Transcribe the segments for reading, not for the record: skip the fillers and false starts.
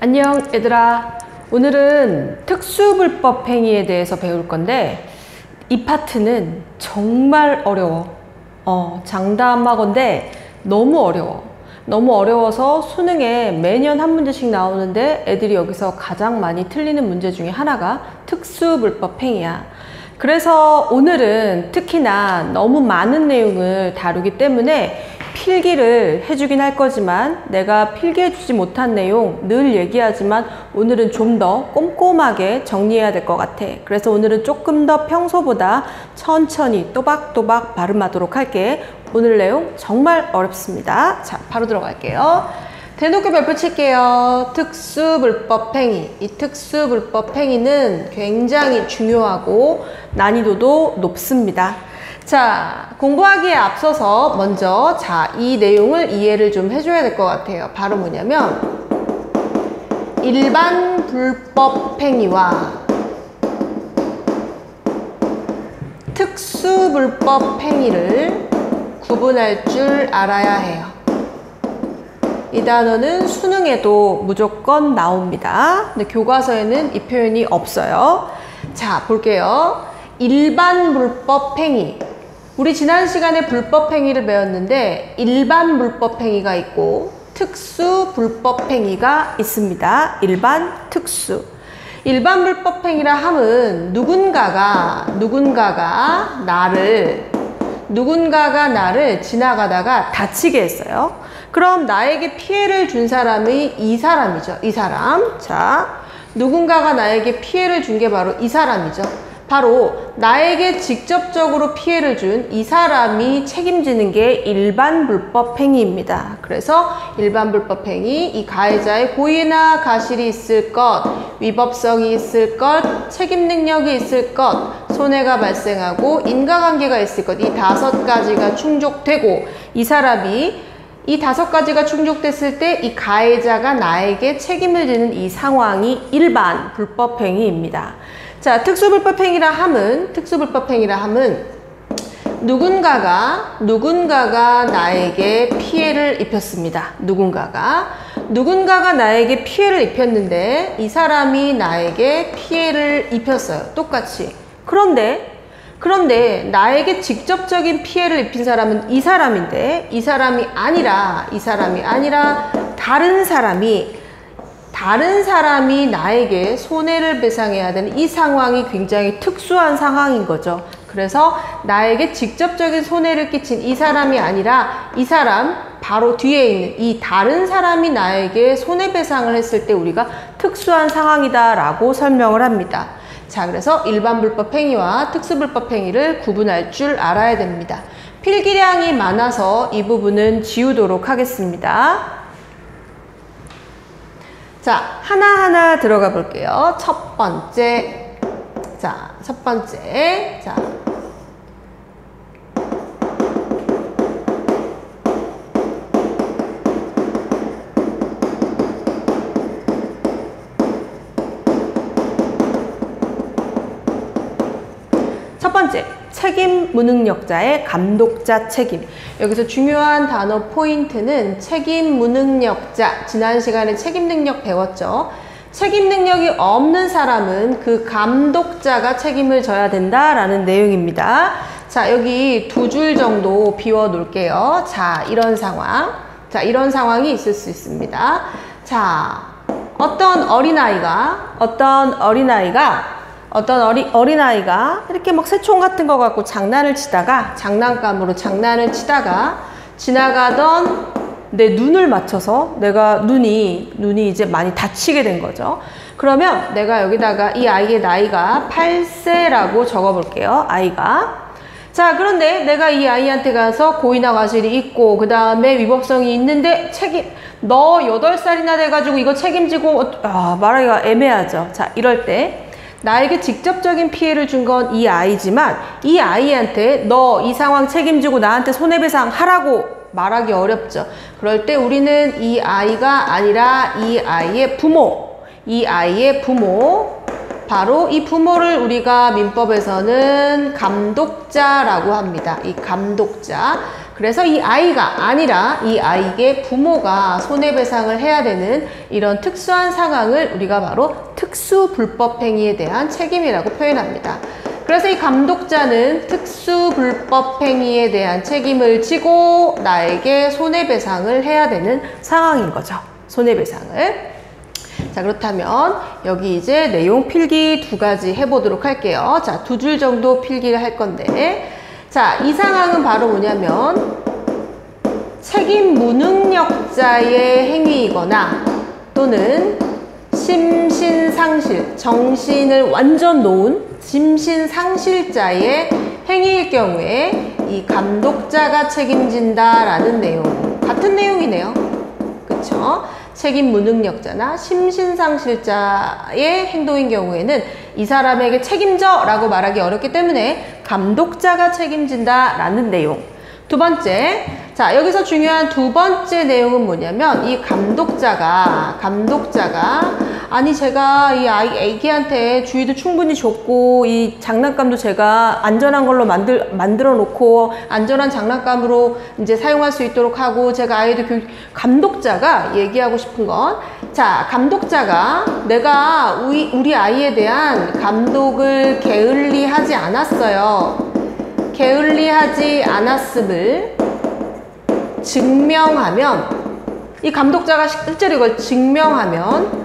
안녕 얘들아, 오늘은 특수불법 행위에 대해서 배울 건데 이 파트는 정말 어려워. 장담하건대 너무 어려워. 너무 어려워서 수능에 매년 한 문제씩 나오는데 애들이 여기서 가장 많이 틀리는 문제 중에 하나가 특수불법 행위야. 그래서 오늘은 특히나 너무 많은 내용을 다루기 때문에 필기를 해주긴 할 거지만 내가 필기해주지 못한 내용 늘 얘기하지만 오늘은 좀 더 꼼꼼하게 정리해야 될 것 같아. 그래서 오늘은 조금 더 평소보다 천천히 또박또박 발음하도록 할게. 오늘 내용 정말 어렵습니다. 자, 바로 들어갈게요. 대놓고 별표 칠게요. 특수불법행위. 이 특수불법행위는 굉장히 중요하고 난이도도 높습니다. 자, 공부하기에 앞서서 먼저 이 내용을 이해를 좀 해줘야 될 것 같아요. 바로 뭐냐면 일반 불법행위와 특수불법행위를 구분할 줄 알아야 해요. 이 단어는 수능에도 무조건 나옵니다. 근데 교과서에는 이 표현이 없어요. 자, 볼게요. 일반 불법행위. 우리 지난 시간에 불법행위를 배웠는데 일반 불법행위가 있고 특수 불법행위가 있습니다. 일반, 특수. 일반 불법행위라 함은 누군가가 나를 지나가다가 다치게 했어요. 그럼 나에게 피해를 준 사람이 이 사람이죠. 이 사람. 자, 누군가가 나에게 피해를 준 게 바로 이 사람이죠. 바로 나에게 직접적으로 피해를 준 이 사람이 책임지는 게 일반 불법행위입니다. 그래서 일반 불법행위, 이 가해자의 고의나 가실이 있을 것, 위법성이 있을 것, 책임 능력이 있을 것, 손해가 발생하고 인과관계가 있을 것, 이 5가지가 충족되고 이 사람이 이 5가지가 충족됐을 때 이 가해자가 나에게 책임을 지는 이 상황이 일반 불법행위입니다. 자, 특수불법행위라 함은 누군가가 나에게 피해를 입혔습니다. 누군가가 나에게 피해를 입혔는데 이 사람이 나에게 피해를 입혔어요. 똑같이. 그런데 나에게 직접적인 피해를 입힌 사람은 이 사람인데 이 사람이 아니라 다른 사람이 나에게 손해를 배상해야 되는 이 상황이 굉장히 특수한 상황인 거죠. 그래서 나에게 직접적인 손해를 끼친 이 사람이 아니라 이 사람 바로 뒤에 있는 이 다른 사람이 나에게 손해배상을 했을 때 우리가 특수한 상황이다 라고 설명을 합니다. 자, 그래서 일반 불법행위와 특수불법행위를 구분할 줄 알아야 됩니다. 필기량이 많아서 이 부분은 지우도록 하겠습니다. 자, 하나하나 들어가 볼게요. 첫 번째. 자, 첫 번째. 자. 첫 번째. 책임 무능력자의 감독자 책임. 여기서 중요한 단어 포인트는 책임 무능력자. 지난 시간에 책임 능력 배웠죠. 책임 능력이 없는 사람은 그 감독자가 책임을 져야 된다라는 내용입니다. 자, 여기 2줄 정도 비워 놓을게요. 자, 이런 상황. 자, 이런 상황이 있을 수 있습니다. 자, 어떤 어린아이가 이렇게 막 새총 같은 거 갖고 장난감으로 장난을 치다가 지나가던 내 눈을 맞춰서 내가 눈이 이제 많이 다치게 된 거죠. 그러면 내가 여기다가 이 아이의 나이가 8세라고 적어 볼게요. 아이가. 자, 그런데 내가 이 아이한테 가서 고의나 과실이 있고 그 다음에 위법성이 있는데 너 8살이나 돼가지고 이거 책임지고 말하기가 애매하죠. 자, 이럴 때 나에게 직접적인 피해를 준 건 이 아이지만 이 아이한테 너 이 상황 책임지고 나한테 손해배상 하라고 말하기 어렵죠. 그럴 때 우리는 이 아이가 아니라 이 아이의 부모, 바로 이 부모를 우리가 민법에서는 감독자라고 합니다. 이 감독자. 그래서 이 아이가 아니라 이 아이의 부모가 손해배상을 해야 되는 이런 특수한 상황을 우리가 바로 특수불법행위에 대한 책임이라고 표현합니다. 그래서 이 감독자는 특수불법행위에 대한 책임을 지고 나에게 손해배상을 해야 되는 상황인 거죠. 손해배상을. 자, 그렇다면 여기 이제 내용 필기 2가지 해보도록 할게요. 자, 2줄 정도 필기를 할 건데, 자, 이 상황은 바로 뭐냐면 책임 무능력자의 행위이거나 또는 심신상실, 정신을 완전 놓은 심신상실자의 행위일 경우에 이 감독자가 책임진다라는 내용, 같은 내용이네요. 그쵸? 책임 무능력자나 심신상실자의 행동인 경우에는 이 사람에게 책임져 라고 말하기 어렵기 때문에 감독자가 책임진다 라는 내용. 2번째, 자, 여기서 중요한 2번째 내용은 뭐냐면 이 감독자가 아니 제가 이 애기한테 주의도 충분히 줬고 이 장난감도 제가 안전한 걸로 만들어 놓고 안전한 장난감으로 이제 사용할 수 있도록 하고 제가 아이들 감독자가 얘기하고 싶은 건, 자, 감독자가 내가 우리 아이에 대한 감독을 게을리하지 않았어요. 게을리하지 않았음을 증명하면, 이 감독자가 실제로 이걸 증명하면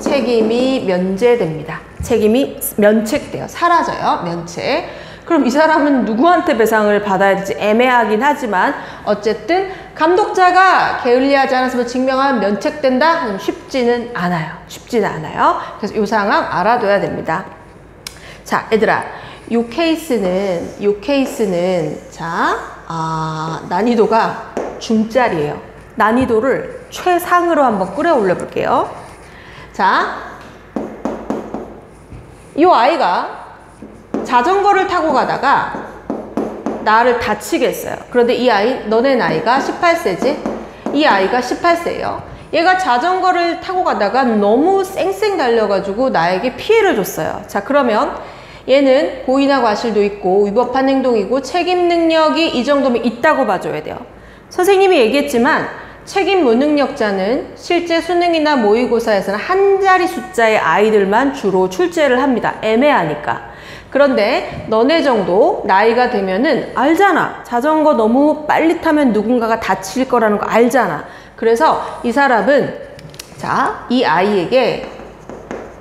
책임이 면제됩니다. 책임이 면책돼요. 사라져요. 면책. 그럼 이 사람은 누구한테 배상을 받아야 될지 애매하긴 하지만 어쨌든 감독자가 게을리하지 않았음을 증명하면 면책된다? 쉽지는 않아요. 쉽지는 않아요. 그래서 이 상황 알아둬야 됩니다. 자, 얘들아, 요 케이스는 자, 난이도가 중짜리예요. 난이도를 최상으로 한번 끌어올려 볼게요. 자, 이 아이가 자전거를 타고 가다가 나를 다치게 했어요. 그런데 이 아이, 너네 나이가 18세지? 이 아이가 18세예요. 얘가 자전거를 타고 가다가 너무 쌩쌩 달려가지고 나에게 피해를 줬어요. 자, 그러면 얘는 고의나 과실도 있고 위법한 행동이고 책임 능력이 이 정도면 있다고 봐줘야 돼요. 선생님이 얘기했지만 책임 무능력자는 실제 수능이나 모의고사에서는 한 자리 숫자의 아이들만 주로 출제를 합니다. 애매하니까. 그런데 너네 정도 나이가 되면은 알잖아. 자전거 너무 빨리 타면 누군가가 다칠 거라는 거 알잖아. 그래서 이 사람은, 자, 이 아이에게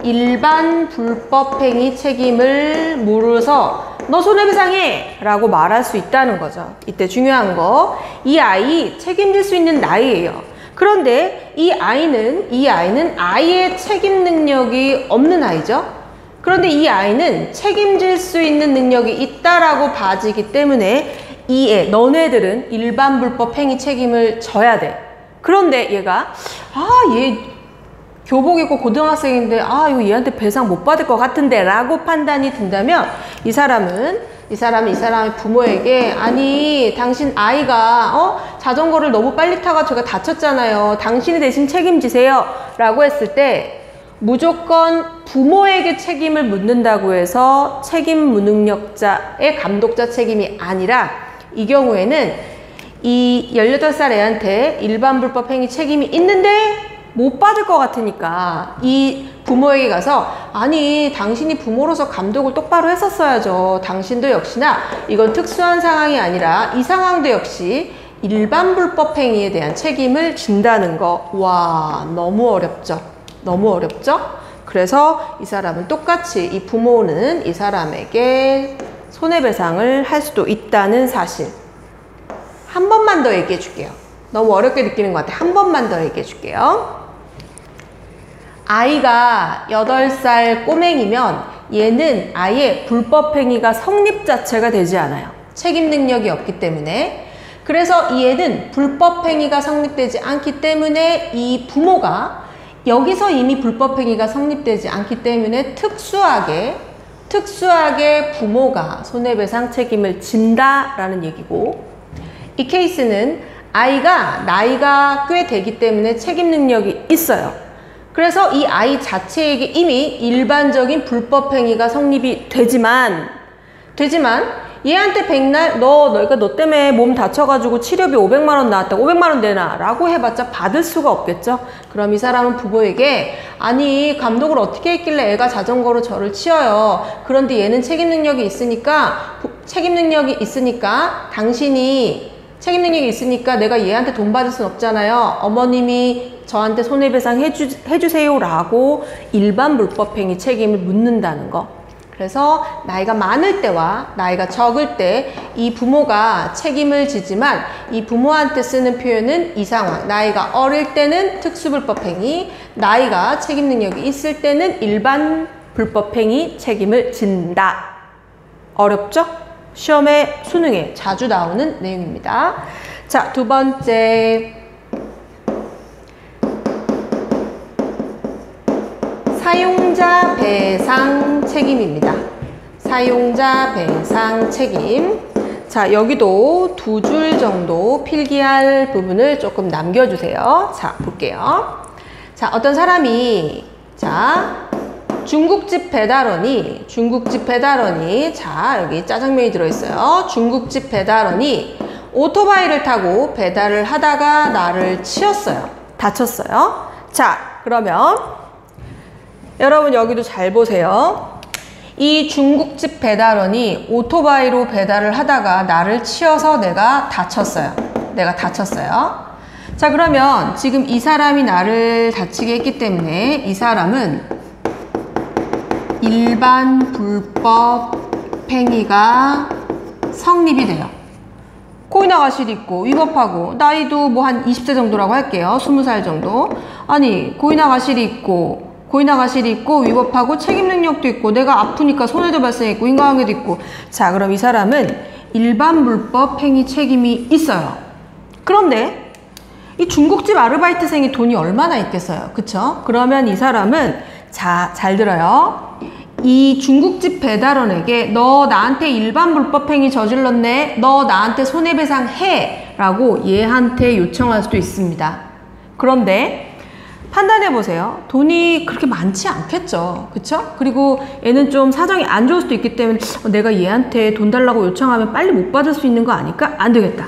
일반 불법행위 책임을 물어서 너 손해배상해! 라고 말할 수 있다는 거죠. 이때 중요한 거, 이 아이 책임질 수 있는 나이예요. 그런데 이 아이는 아이의 책임 능력이 없는 아이죠. 그런데 이 아이는 책임질 수 있는 능력이 있다라고 봐지기 때문에 너네들은 일반 불법행위 책임을 져야 돼. 그런데 얘가 얘 교복 입고 고등학생인데 이거 얘한테 배상 못 받을 것 같은데 라고 판단이 든다면 이 사람의 부모에게, 아니 당신 아이가 자전거를 너무 빨리 타가 제가 다쳤잖아요. 당신이 대신 책임지세요 라고 했을 때 무조건 부모에게 책임을 묻는다고 해서 책임 무능력자의 감독자 책임이 아니라, 이 경우에는 이 18살 애한테 일반 불법 행위 책임이 있는데 못 받을 것 같으니까 이 부모에게 가서, 아니 당신이 부모로서 감독을 똑바로 했었어야죠. 당신도 역시나 이건 특수한 상황이 아니라 이 상황도 역시 일반 불법 행위에 대한 책임을 진다는 거. 와, 너무 어렵죠. 너무 어렵죠? 그래서 이 사람은 똑같이, 이 부모는 이 사람에게 손해배상을 할 수도 있다는 사실. 한 번만 더 얘기해 줄게요. 너무 어렵게 느끼는 것 같아. 한 번만 더 얘기해 줄게요. 아이가 8살 꼬맹이면 얘는 아예 불법행위가 성립 자체가 되지 않아요. 책임 능력이 없기 때문에. 그래서 이 애는 불법행위가 성립되지 않기 때문에 이 부모가 여기서 이미 불법행위가 성립되지 않기 때문에 특수하게 부모가 손해배상 책임을 진다라는 얘기고, 이 케이스는 아이가 나이가 꽤 되기 때문에 책임 능력이 있어요. 그래서 이 아이 자체에게 이미 일반적인 불법행위가 성립이 되지만 얘한테 백날 그러니까 너 때문에 몸 다쳐가지고 치료비 500만 원 나왔다. 500만 원 내놔 라고 해봤자 받을 수가 없겠죠. 그럼 이 사람은 부모에게 아니 감독을 어떻게 했길래 애가 자전거로 저를 치어요. 그런데 얘는 책임 능력이 있으니까 당신이 책임 능력이 있으니까 내가 얘한테 돈 받을 순 없잖아요. 어머님이 저한테 손해배상 해주세요 라고 일반 불법행위 책임을 묻는다는 거. 그래서 나이가 많을 때와 나이가 적을 때 이 부모가 책임을 지지만 이 부모한테 쓰는 표현은 이 상황. 나이가 어릴 때는 특수불법행위, 나이가 책임 능력이 있을 때는 일반 불법행위 책임을 진다. 어렵죠? 시험에 수능에 자주 나오는 내용입니다. 자, 두 번째. 사용자 배상 책임입니다. 사용자 배상 책임. 자, 여기도 두 줄 정도 필기할 부분을 조금 남겨주세요. 자, 볼게요. 자, 어떤 사람이 중국집 배달원이 자, 여기 짜장면이 들어있어요. 중국집 배달원이 오토바이를 타고 배달을 하다가 나를 치었어요. 다쳤어요. 자, 그러면 여러분 여기도 잘 보세요. 이 중국집 배달원이 오토바이로 배달을 하다가 나를 치어서 내가 다쳤어요. 자, 그러면 지금 이 사람이 나를 다치게 했기 때문에 이 사람은 일반 불법 행위가 성립이 돼요. 코이나 가실 있고 위법하고 나이도 뭐 한 20세 정도라고 할게요. 20살 정도. 아니 코이나 가실이 있고 위법하고 책임 능력도 있고 내가 아프니까 손해도 발생했고 인과관계도 있고. 자, 그럼 이 사람은 일반 불법 행위 책임이 있어요. 그런데 이 중국집 아르바이트생이 돈이 얼마나 있겠어요. 그쵸? 그러면 이 사람은 잘 들어요. 이 중국집 배달원에게 너 나한테 일반 불법행위 저질렀네. 너 나한테 손해배상 해. 라고 얘한테 요청할 수도 있습니다. 그런데 판단해보세요. 돈이 그렇게 많지 않겠죠. 그쵸? 그리고 얘는 좀 사정이 안 좋을 수도 있기 때문에 내가 얘한테 돈 달라고 요청하면 빨리 못 받을 수 있는 거 아닐까? 안 되겠다.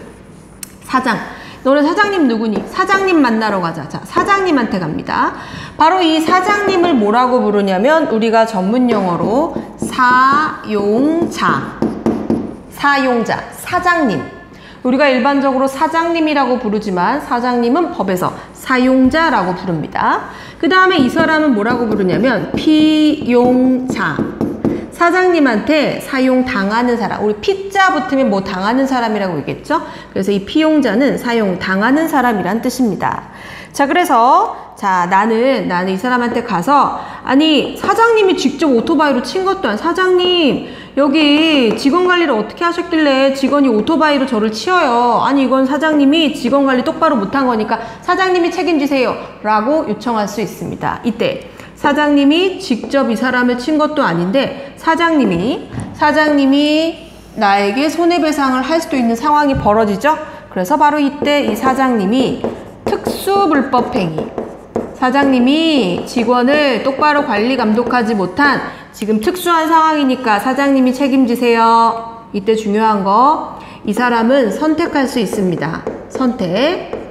너네 사장님 누구니? 사장님 만나러 가자. 자, 사장님한테 갑니다. 바로 이 사장님을 뭐라고 부르냐면 우리가 전문 용어로 사용자, 사장님. 우리가 일반적으로 사장님이라고 부르지만 사장님은 법에서 사용자라고 부릅니다. 그 다음에 이 사람은 뭐라고 부르냐면 피용자. 사장님한테 사용당하는 사람. 우리 피자 붙으면 뭐 당하는 사람이라고 얘기했죠? 그래서 이 피용자는 사용당하는 사람이란 뜻입니다. 자, 그래서 나는 이 사람한테 가서 아니 사장님이 직접 오토바이로 친 것도 아니고 사장님 여기 직원 관리를 어떻게 하셨길래 직원이 오토바이로 저를 치어요. 아니 이건 사장님이 직원 관리 똑바로 못한 거니까 사장님이 책임지세요 라고 요청할 수 있습니다. 이때 사장님이 직접 이 사람을 친 것도 아닌데 사장님이 나에게 손해배상을 할 수도 있는 상황이 벌어지죠. 그래서 바로 이때 이 사장님이 특수불법행위, 사장님이 직원을 똑바로 관리 감독하지 못한 지금 특수한 상황이니까 사장님이 책임지세요. 이때 중요한 거, 이 사람은 선택할 수 있습니다. 선택.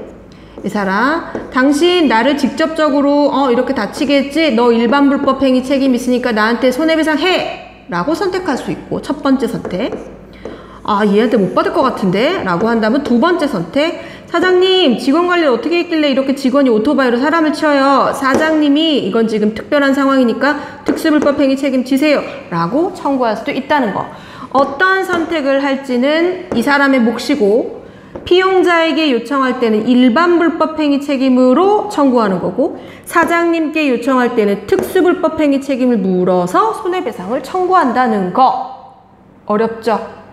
이 사람, 당신 나를 직접적으로 이렇게 다치게 했지? 너 일반 불법행위 책임 있으니까 나한테 손해배상 해! 라고 선택할 수 있고, 첫 번째 선택. 아, 얘한테 못 받을 것 같은데? 라고 한다면 두 번째 선택. 사장님, 직원 관리를 어떻게 했길래 이렇게 직원이 오토바이로 사람을 치어요? 사장님이 이건 지금 특별한 상황이니까 특수불법행위 책임지세요. 라고 청구할 수도 있다는 거. 어떤 선택을 할지는 이 사람의 몫이고, 피용자에게 요청할 때는 일반 불법행위 책임으로 청구하는 거고 사장님께 요청할 때는 특수불법행위 책임을 물어서 손해배상을 청구한다는 거. 어렵죠?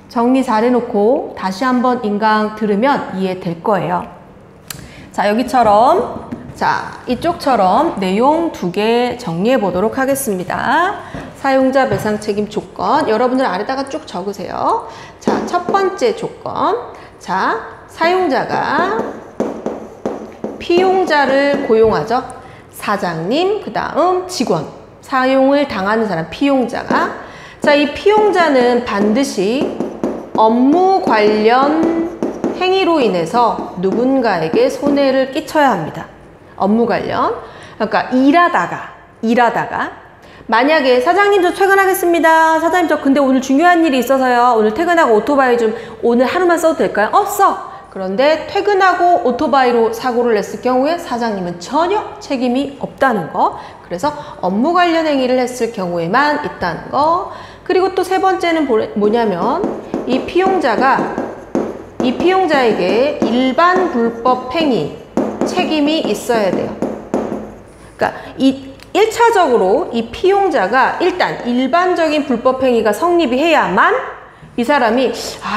정리 잘 해놓고 다시 한번 인강 들으면 이해될 거예요. 자, 여기처럼 이쪽처럼 내용 2개 정리해 보도록 하겠습니다. 사용자 배상 책임 조건 여러분들 아래다가 쭉 적으세요. 자, 첫 번째 조건. 자, 사용자가 피용자를 고용하죠. 사장님, 그 다음 직원. 사용을 당하는 사람, 피용자가. 자, 이 피용자는 반드시 업무 관련 행위로 인해서 누군가에게 손해를 끼쳐야 합니다. 업무 관련. 그러니까 일하다가 만약에 사장님 저 퇴근하겠습니다. 사장님 저 근데 오늘 중요한 일이 있어서요. 오늘 퇴근하고 오토바이 좀 오늘 하루만 써도 될까요? 없어. 그런데 퇴근하고 오토바이로 사고를 냈을 경우에 사장님은 전혀 책임이 없다는 거. 그래서 업무 관련 행위를 했을 경우에만 있다는 거. 그리고 또 세 번째는 뭐냐면 이 피용자에게 일반 불법 행위 책임이 있어야 돼요. 그러니까 1차적으로 이 피용자가 일단 일반적인 불법 행위가 성립이 해야만 이 사람이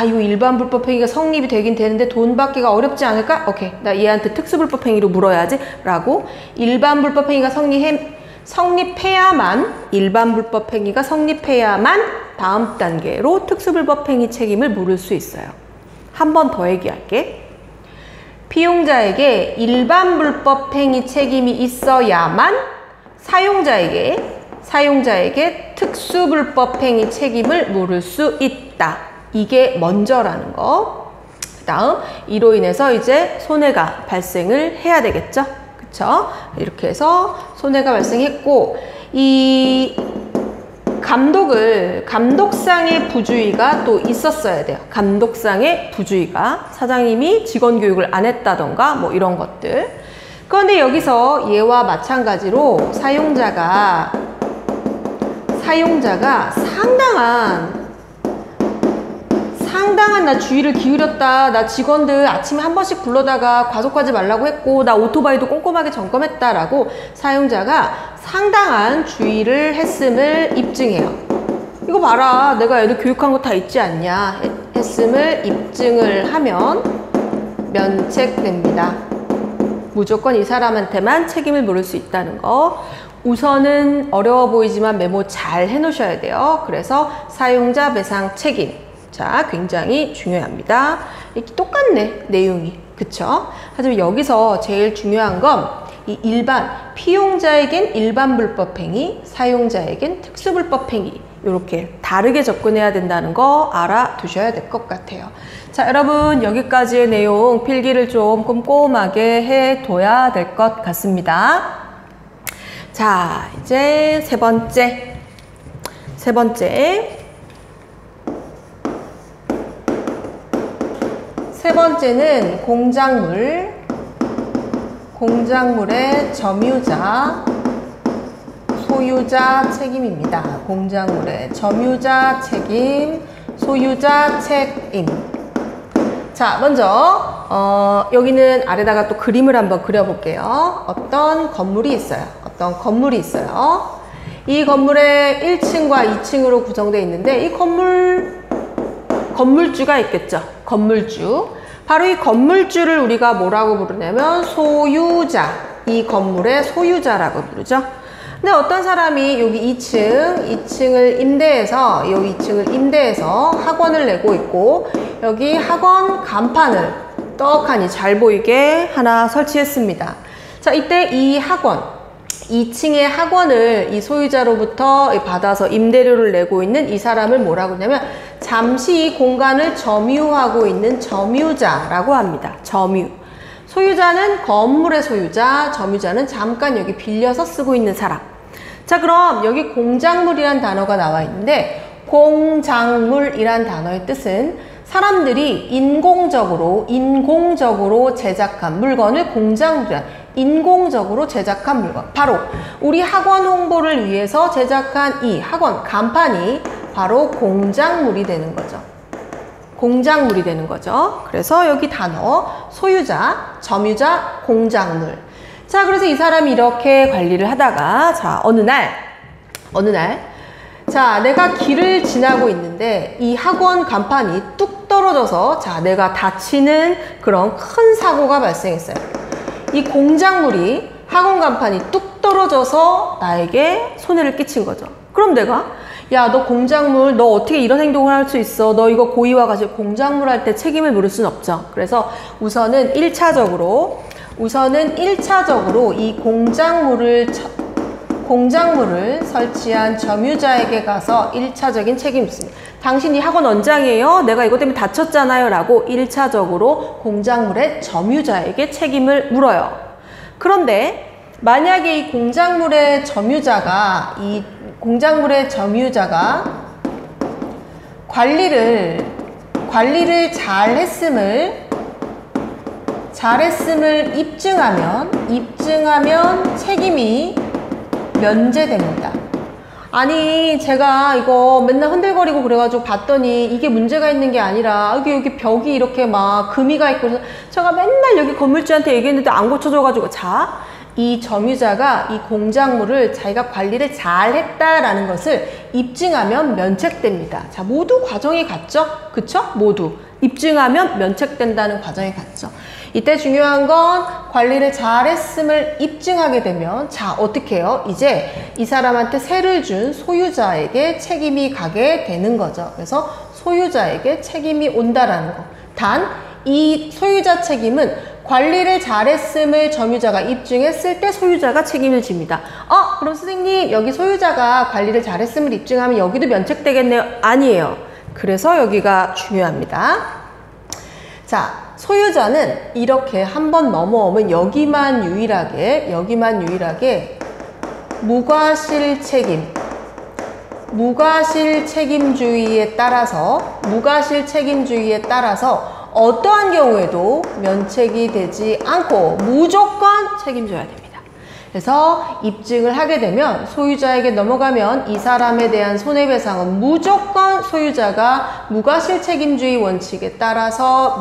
이거 일반 불법 행위가 성립이 되긴 되는데 돈 받기가 어렵지 않을까? 오케이, 나 얘한테 특수 불법 행위로 물어야지 라고 일반 불법 행위가 성립해야만 일반 불법 행위가 성립해야만 다음 단계로 특수 불법 행위 책임을 물을 수 있어요. 한 번 더 얘기할게. 피용자에게 일반 불법 행위 책임이 있어야만 사용자에게 특수 불법 행위 책임을 물을 수 있다. 이게 먼저라는 거. 그 다음 이로 인해서 이제 손해가 발생을 해야 되겠죠. 그쵸? 이렇게 해서 손해가 발생했고 이 감독상의 부주의가 또 있었어야 돼요. 감독상의 부주의가 사장님이 직원 교육을 안 했다던가 뭐 이런 것들. 그런데 여기서 얘와 마찬가지로 사용자가 상당한 나 주의를 기울였다. 나 직원들 아침에 한 번씩 불러다가 과속하지 말라고 했고 나 오토바이도 꼼꼼하게 점검했다라고 사용자가 상당한 주의를 했음을 입증해요. 이거 봐라. 내가 애들 교육한 거 다 있지 않냐. 했음을 입증을 하면 면책됩니다. 무조건 이 사람한테만 책임을 물을 수 있다는 거. 우선은 어려워 보이지만 메모 잘 해놓으셔야 돼요. 그래서 사용자 배상 책임. 자, 굉장히 중요합니다. 이렇게 똑같네, 내용이. 그쵸? 하지만 여기서 제일 중요한 건 이 피용자에겐 일반 불법 행위, 사용자에겐 특수 불법 행위. 이렇게 다르게 접근해야 된다는 거 알아두셔야 될 것 같아요. 자, 여러분 여기까지의 내용 필기를 좀 꼼꼼하게 해둬야 될 것 같습니다. 자, 이제 세 번째는 공작물의 점유자, 소유자 책임입니다. 공작물의 점유자 책임, 소유자 책임. 자, 먼저 여기는 아래다가 또 그림을 한번 그려볼게요. 어떤 건물이 있어요. 이 건물의 1층과 2층으로 구성되어 있는데 이 건물주가 있겠죠. 건물주. 바로 이 건물주를 우리가 뭐라고 부르냐면 소유자. 이 건물의 소유자라고 부르죠. 근데 어떤 사람이 여기 2층을 임대해서 학원을 내고 있고 여기 학원 간판을 떡하니 잘 보이게 하나 설치했습니다. 자, 이때 이 학원 2층의 학원을 이 소유자로부터 받아서 임대료를 내고 있는 이 사람을 뭐라고 하냐면 잠시 이 공간을 점유하고 있는 점유자라고 합니다. 점유. 소유자는 건물의 소유자, 점유자는 잠깐 여기 빌려서 쓰고 있는 사람. 자, 그럼 여기 공작물이란 단어가 나와 있는데 공작물이란 단어의 뜻은 사람들이 인공적으로 제작한 물건을 공작물이란 인공적으로 제작한 물건. 바로 우리 학원 홍보를 위해서 제작한 이 학원 간판이 바로 공작물이 되는 거죠. 그래서 여기 단어 소유자, 점유자, 공작물. 자, 그래서 이 사람이 이렇게 관리를 하다가 자, 어느 날 자, 내가 길을 지나고 있는데 이 학원 간판이 뚝 떨어져서 자, 내가 다치는 그런 큰 사고가 발생했어요. 이 공작물이 학원 간판이 뚝 떨어져서 나에게 손해를 끼친 거죠. 그럼 내가 야, 너 공작물, 너 어떻게 이런 행동을 할 수 있어? 너 이거 고의와 가지고 공작물 할 때 책임을 물을 수는 없죠. 그래서 우선은 1차적으로 이 공작물을 공작물을 설치한 점유자에게 가서 1차적인 책임을 묻습니다. 당신이 학원 원장이에요? 내가 이것 때문에 다쳤잖아요. 라고 1차적으로 공작물의 점유자에게 책임을 물어요. 그런데 만약에 이 공작물의 점유자가 관리를 잘했음을 입증하면 책임이 면제됩니다. 아니 제가 이거 맨날 흔들거리고 그래가지고 봤더니 이게 문제가 있는 게 아니라 여기 벽이 이렇게 막 금이가 있고 그래서 제가 맨날 여기 건물주한테 얘기했는데 안 고쳐줘가지고 자, 이 점유자가 이 공작물을 자기가 관리를 잘 했다라는 것을 입증하면 면책됩니다. 자, 모두 과정이 같죠? 그쵸? 모두 입증하면 면책된다는 과정이 같죠. 이때 중요한 건 관리를 잘했음을 입증하게 되면 자, 어떻게 해요? 이제 이 사람한테 세를 준 소유자에게 책임이 가게 되는 거죠. 그래서 소유자에게 책임이 온다라는 거. 단, 이 소유자 책임은 관리를 잘했음을 점유자가 입증했을 때 소유자가 책임을 집니다. 그럼 선생님 여기 소유자가 관리를 잘했음을 입증하면 여기도 면책되겠네요? 아니에요. 그래서 여기가 중요합니다. 자, 소유자는 이렇게 한번 넘어오면 여기만 유일하게 무과실 책임주의에 따라서 어떠한 경우에도 면책이 되지 않고 무조건 책임져야 됩니다. 그래서 입증을 하게 되면 소유자에게 넘어가면 이 사람에 대한 손해배상은 무조건 소유자가 무과실책임주의 원칙에 따라서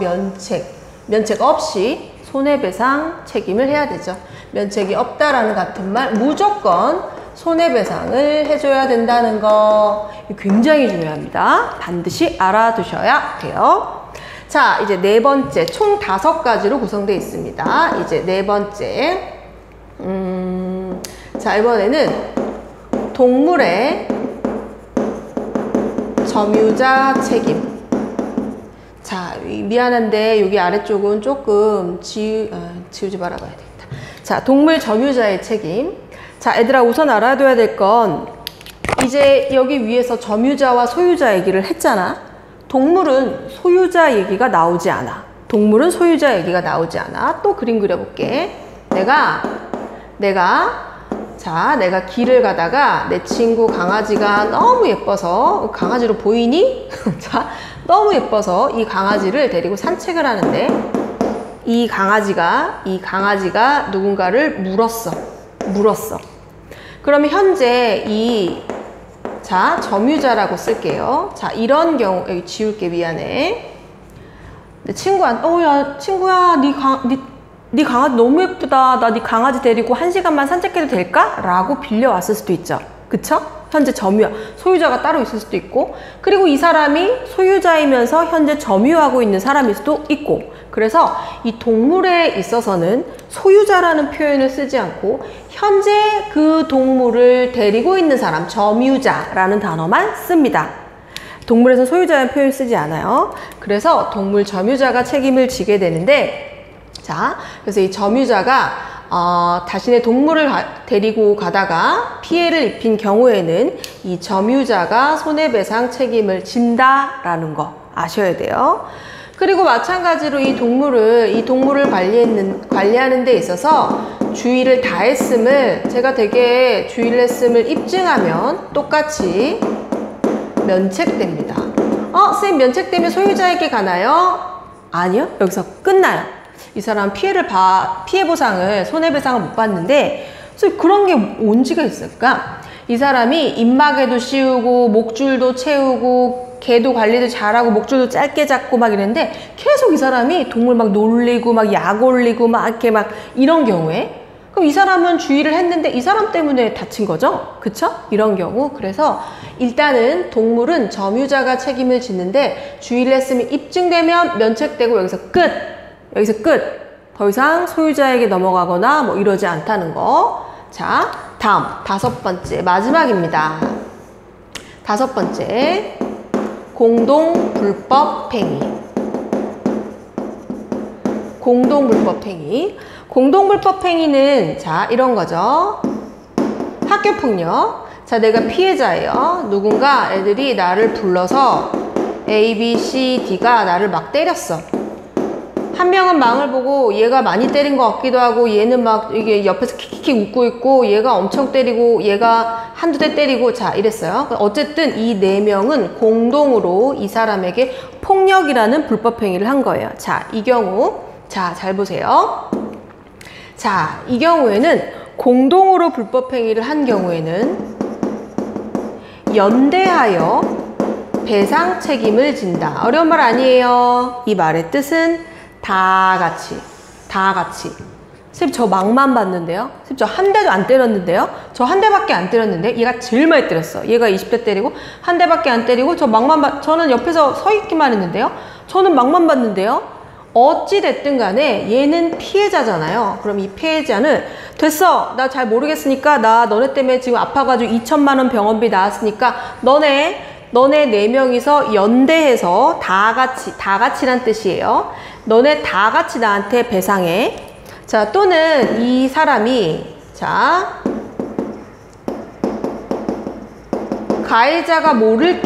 면책 없이 손해배상 책임을 해야 되죠. 면책이 없다라는 같은 말 무조건 손해배상을 해줘야 된다는 거 굉장히 중요합니다. 반드시 알아두셔야 돼요. 자, 이제 네 번째, 총 5가지로 구성되어 있습니다. 이제 네 번째, 자, 이번에는 동물의 점유자 책임. 자, 미안한데 여기 아래쪽은 조금 지우지 말아봐야 되겠다. 자, 동물 점유자의 책임. 자, 얘들아 우선 알아둬야 될 건 이제 여기 위에서 점유자와 소유자 얘기를 했잖아. 동물은 소유자 얘기가 나오지 않아. 또 그림 그려볼게. 내가 길을 가다가 내 친구 강아지가 너무 예뻐서, 강아지로 보이니? 자, 너무 예뻐서 이 강아지를 데리고 산책을 하는데 이 강아지가 누군가를 물었어. 그러면 현재 자, 점유자라고 쓸게요. 자, 이런 경우, 여기 지울게, 미안해. 내 친구한테, 야, 친구야, 네 강아지 너무 예쁘다. 나 네 강아지 데리고 1시간만 산책해도 될까? 라고 빌려왔을 수도 있죠. 그쵸? 현재 소유자가 따로 있을 수도 있고, 그리고 이 사람이 소유자이면서 현재 점유하고 있는 사람일 수도 있고, 그래서 이 동물에 있어서는 소유자라는 표현을 쓰지 않고 현재 그 동물을 데리고 있는 사람, 점유자라는 단어만 씁니다. 동물에서 소유자라는 표현을 쓰지 않아요. 그래서 동물 점유자가 책임을 지게 되는데, 자, 그래서 이 점유자가 자신의 동물을 데리고 가다가 피해를 입힌 경우에는 이 점유자가 손해배상 책임을 진다라는 거 아셔야 돼요. 그리고 마찬가지로 이 동물을 관리하는 데 있어서 주의를 다했음을, 제가 되게 주의를 했음을 입증하면 똑같이 면책됩니다. 선생님 면책되면 소유자에게 가나요? 아니요. 여기서 끝나요. 이 사람 피해 보상을, 손해배상을 못 받는데, 그런 게 뭔지가 있을까? 이 사람이 입마개도 씌우고, 목줄도 채우고, 개도 관리도 잘하고, 목줄도 짧게 잡고 막 이랬는데, 계속 이 사람이 동물 막 놀리고, 막 약 올리고, 막 이렇게 막 이런 경우에, 그럼 이 사람은 주의를 했는데 이 사람 때문에 다친 거죠? 그쵸? 이런 경우. 그래서 일단은 동물은 점유자가 책임을 짓는데, 주의를 했으면 입증되면 면책되고 여기서 끝! 더 이상 소유자에게 넘어가거나 뭐 이러지 않다는 거. 자, 다음 5번째, 마지막입니다. 5번째, 공동불법행위. 공동불법행위는 자, 이런 거죠. 학교폭력. 자, 내가 피해자예요. 누군가 애들이 나를 불러서 A, B, C, D가 나를 막 때렸어. 한 명은 망을 보고 얘가 많이 때린 것 같기도 하고, 얘는 막 이게 옆에서 킥킥 웃고 있고, 얘가 엄청 때리고, 얘가 한두 대 때리고, 자, 이랬어요. 어쨌든 이 네 명은 공동으로 이 사람에게 폭력이라는 불법 행위를 한 거예요. 자, 이 경우, 자, 잘 보세요. 자, 이 경우에는 공동으로 불법 행위를 한 경우에는 연대하여 배상 책임을 진다. 어려운 말 아니에요. 이 말의 뜻은 다 같이. 선생님, 저 막만 봤는데요? 선생님, 저 한 대도 안 때렸는데요? 저 한 대밖에 안 때렸는데? 얘가 제일 많이 때렸어. 얘가 20대 때리고 한 대밖에 안 때리고 저 막만 저는 옆에서 서 있기만 했는데요? 저는 막만 봤는데요? 어찌 됐든 간에 얘는 피해자잖아요. 그럼 이 피해자는 됐어. 나 잘 모르겠으니까 나 너네 때문에 지금 아파가지고 2천만 원 병원비 나왔으니까 너네 네 명이서 연대해서 다 같이란 뜻이에요. 너네 다 같이 나한테 배상해. 자, 또는 이 사람이, 자, 가해자가 모를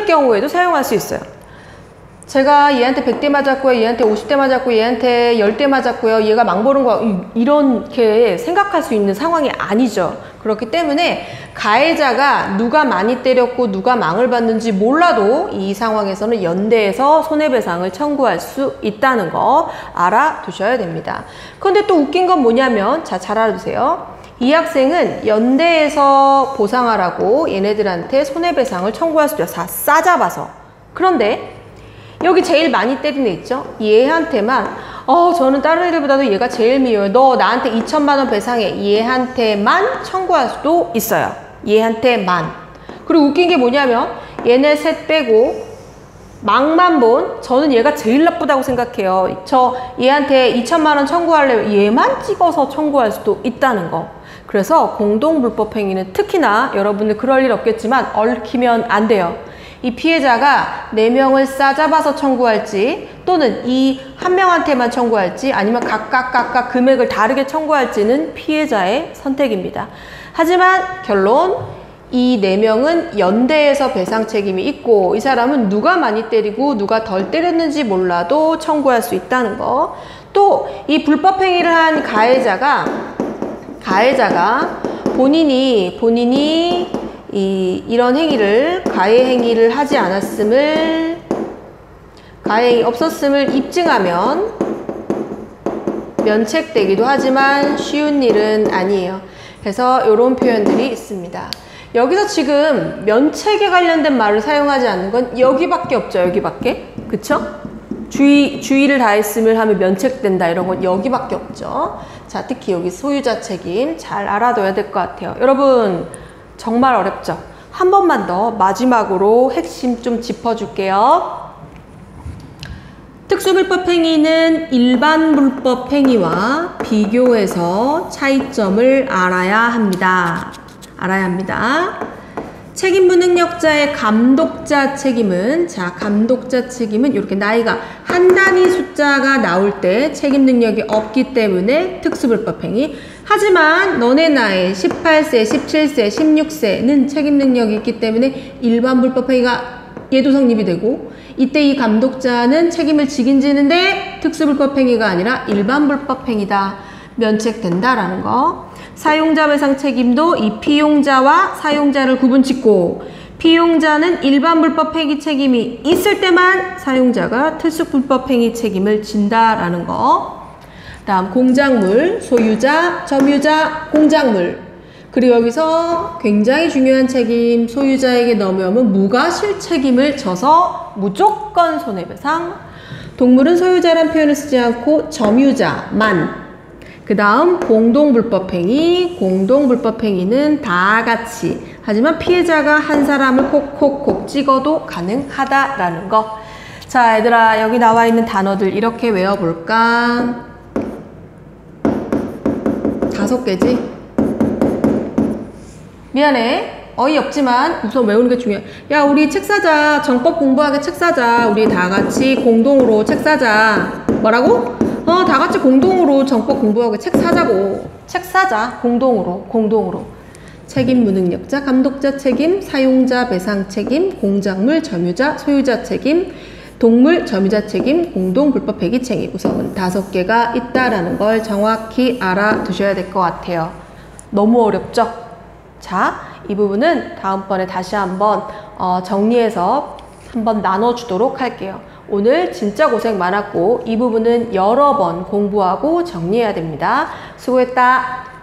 경우에도 사용할 수 있어요. 제가 얘한테 100대 맞았고요, 얘한테 50대 맞았고, 얘한테 10대 맞았고요, 얘가 망보는 거, 이렇게 생각할 수 있는 상황이 아니죠. 그렇기 때문에 가해자가 누가 많이 때렸고 누가 망을 봤는지 몰라도 이 상황에서는 연대해서 손해배상을 청구할 수 있다는 거 알아두셔야 됩니다. 그런데 또 웃긴 건 뭐냐면, 자, 잘 알아두세요. 이 학생은 연대해서 보상하라고 얘네들한테 손해배상을 청구할 수 있어요. 싸잡아서. 그런데 여기 제일 많이 때린 애 있죠? 얘한테만 저는 다른 애들보다도 얘가 제일 미워요. 너 나한테 2천만 원 배상해. 얘한테만 청구할 수도 있어요. 얘한테만. 그리고 웃긴 게 뭐냐면 얘네 셋 빼고 망만 본 저는 얘가 제일 나쁘다고 생각해요. 저 얘한테 2천만 원 청구하려면 얘만 찍어서 청구할 수도 있다는 거. 그래서 공동불법행위는 특히나 여러분들 그럴 일 없겠지만 얽히면 안 돼요. 이 피해자가 4명을 싸잡아서 청구할지 또는 이 한 명한테만 청구할지 아니면 각각 금액을 다르게 청구할지는 피해자의 선택입니다. 하지만 결론, 이 4명은 연대해서 배상 책임이 있고 이 사람은 누가 많이 때리고 누가 덜 때렸는지 몰라도 청구할 수 있다는 거. 또 이 불법행위를 한 가해자가 본인이 이런 행위를, 가해 행위를 하지 않았음을, 가해 없었음을 입증하면 면책되기도 하지만 쉬운 일은 아니에요. 그래서 이런 표현들이 있습니다. 여기서 지금 면책에 관련된 말을 사용하지 않는 건 여기밖에 없죠. 여기밖에. 그쵸? 주의를 다했음을 하면 면책된다. 이런 건 여기밖에 없죠. 자, 특히 여기 소유자 책임 잘 알아둬야 될 것 같아요. 여러분, 정말 어렵죠? 한 번만 더 마지막으로 핵심 좀 짚어줄게요. 특수불법행위는 일반 불법행위와 비교해서 차이점을 알아야 합니다. 책임부능력자의 감독자 책임은, 자, 감독자 책임은 이렇게 나이가 한 단위 숫자가 나올 때 책임 능력이 없기 때문에 특수불법행위. 하지만 너네 나이 18세, 17세, 16세는 책임 능력이 있기 때문에 일반 불법행위가 얘도 성립이 되고, 이때 이 감독자는 책임을 지긴 지는데 특수불법행위가 아니라 일반 불법행위다. 면책된다라는 거. 사용자 배상 책임도 이 피용자와 사용자를 구분짓고, 피용자는 일반 불법행위 책임이 있을 때만 사용자가 특수불법행위 책임을 진다라는 거. 다음 공작물, 소유자, 점유자, 공작물. 그리고 여기서 굉장히 중요한 책임, 소유자에게 넘어오면 무과실 책임을 져서 무조건 손해배상. 동물은 소유자란 표현을 쓰지 않고 점유자만. 그 다음 공동불법행위. 공동불법행위는 다 같이. 하지만 피해자가 한 사람을 콕콕콕 찍어도 가능하다라는 거. 자, 얘들아, 여기 나와 있는 단어들 이렇게 외워볼까? 5개지? 미안해. 어이없지만 우선 외우는 게 중요해. 야, 우리 책 사자. 정법 공부하게 책 사자. 우리 다 같이 공동으로 책 사자. 뭐라고? 다 같이 공동으로 정법 공부하고 책 사자고. 책 사자. 공동으로. 책임 무능력자, 감독자 책임, 사용자 배상 책임, 공작물 점유자, 소유자 책임, 동물 점유자 책임, 공동 불법 배기책임. 우선 5개가 있다라는 걸 정확히 알아두셔야 될 것 같아요. 너무 어렵죠? 자, 이 부분은 다음번에 다시 한번 정리해서 한번 나눠주도록 할게요. 오늘 진짜 고생 많았고 이 부분은 여러 번 공부하고 정리해야 됩니다. 수고했다.